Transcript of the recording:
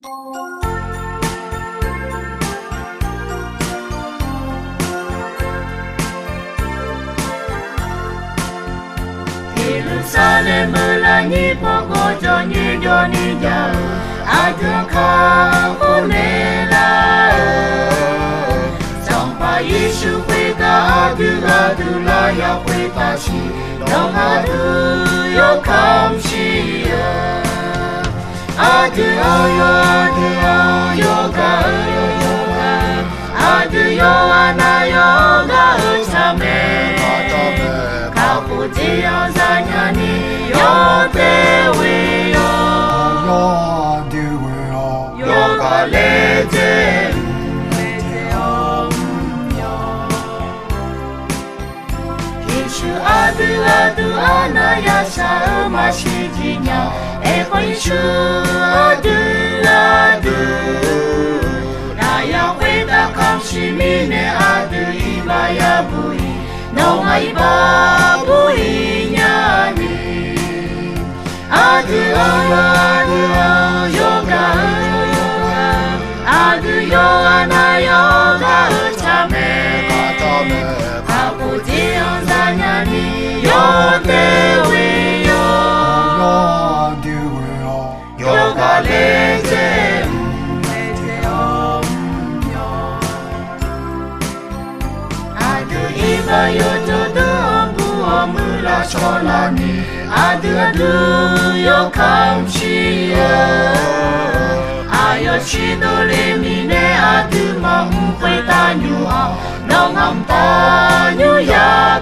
Jerusalem là nhị phố có cho nhị cho nhị giàu Adun kha khone la Trong ba Giêsu quê ta adu la ya quê ta chi Nong adu yo kam chi Adu yo ga Adu yo ana yo ga chame Kaputia zanyani yo dewe yo Yo ga leje Yesu adu ana ya sa mashijinya Eko Yesu adu Na ya weda kamshimine adu ibaya bui No mai bui nyani Adu yoga Adu yo ana yoga chame Kaputi onzanyani yo dewe yo Yoga leje Adu iba yo jodo mula cholani adu yo kamchi ayo chidole mine adu ma umpe tanyu nong am tanyu ya